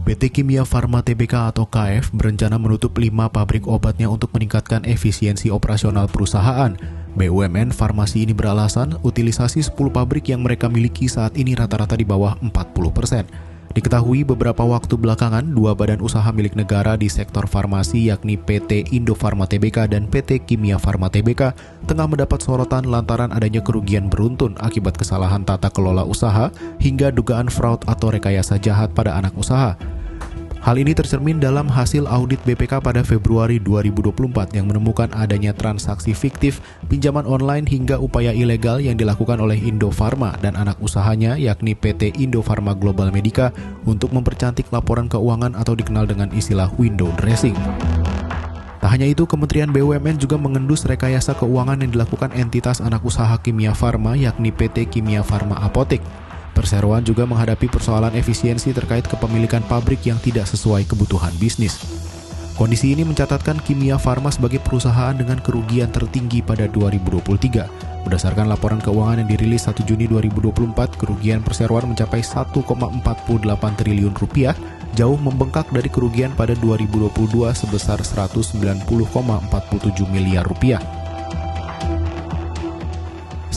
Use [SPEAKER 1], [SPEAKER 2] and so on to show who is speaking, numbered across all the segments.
[SPEAKER 1] PT Kimia Farma Tbk atau KF berencana menutup 5 pabrik obatnya untuk meningkatkan efisiensi operasional perusahaan. BUMN Farmasi ini beralasan utilisasi 10 pabrik yang mereka miliki saat ini rata-rata di bawah 40%. Diketahui beberapa waktu belakangan, 2 badan usaha milik negara di sektor farmasi yakni PT Indofarma Tbk dan PT Kimia Farma Tbk tengah mendapat sorotan lantaran adanya kerugian beruntun akibat kesalahan tata kelola usaha hingga dugaan fraud atau rekayasa jahat pada anak usaha. Hal ini tercermin dalam hasil audit BPK pada Februari 2024 yang menemukan adanya transaksi fiktif, pinjaman online hingga upaya ilegal yang dilakukan oleh Indofarma dan anak usahanya yakni PT Indofarma Global Medica untuk mempercantik laporan keuangan atau dikenal dengan istilah window dressing. Tak hanya itu, Kementerian BUMN juga mengendus rekayasa keuangan yang dilakukan entitas anak usaha Kimia Farma yakni PT Kimia Farma Apotek. Perseroan juga menghadapi persoalan efisiensi terkait kepemilikan pabrik yang tidak sesuai kebutuhan bisnis. Kondisi ini mencatatkan Kimia Farma sebagai perusahaan dengan kerugian tertinggi pada 2023. Berdasarkan laporan keuangan yang dirilis 1 Juni 2024, kerugian perseroan mencapai 1,48 triliun rupiah, jauh membengkak dari kerugian pada 2022 sebesar 190,47 miliar rupiah.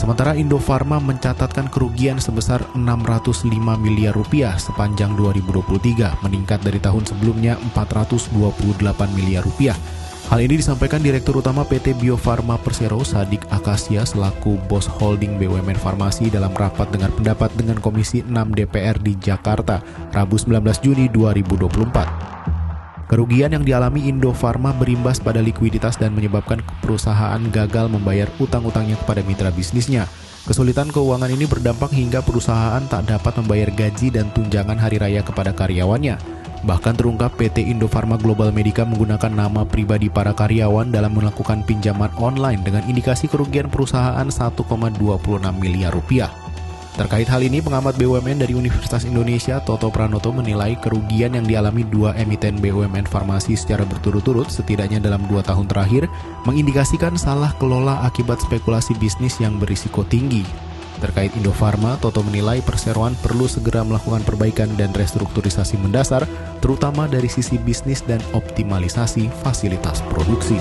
[SPEAKER 1] Sementara Indofarma mencatatkan kerugian sebesar 605 miliar rupiah sepanjang 2023, meningkat dari tahun sebelumnya 428 miliar rupiah. Hal ini disampaikan Direktur Utama PT Bio Farma Persero Sadik Akasia selaku Bos Holding BUMN Farmasi dalam rapat dengar pendapat dengan Komisi 6 DPR di Jakarta, Rabu 19 Juni 2024. Kerugian yang dialami Indofarma berimbas pada likuiditas dan menyebabkan perusahaan gagal membayar utang-utangnya kepada mitra bisnisnya. Kesulitan keuangan ini berdampak hingga perusahaan tak dapat membayar gaji dan tunjangan hari raya kepada karyawannya. Bahkan terungkap PT Indofarma Global Medica menggunakan nama pribadi para karyawan dalam melakukan pinjaman online dengan indikasi kerugian perusahaan 1,26 miliar rupiah. Terkait hal ini, pengamat BUMN dari Universitas Indonesia, Toto Pranoto, menilai kerugian yang dialami 2 emiten BUMN farmasi secara berturut-turut setidaknya dalam 2 tahun terakhir mengindikasikan salah kelola akibat spekulasi bisnis yang berisiko tinggi. Terkait Indofarma, Toto menilai perseroan perlu segera melakukan perbaikan dan restrukturisasi mendasar, terutama dari sisi bisnis dan optimalisasi fasilitas produksi.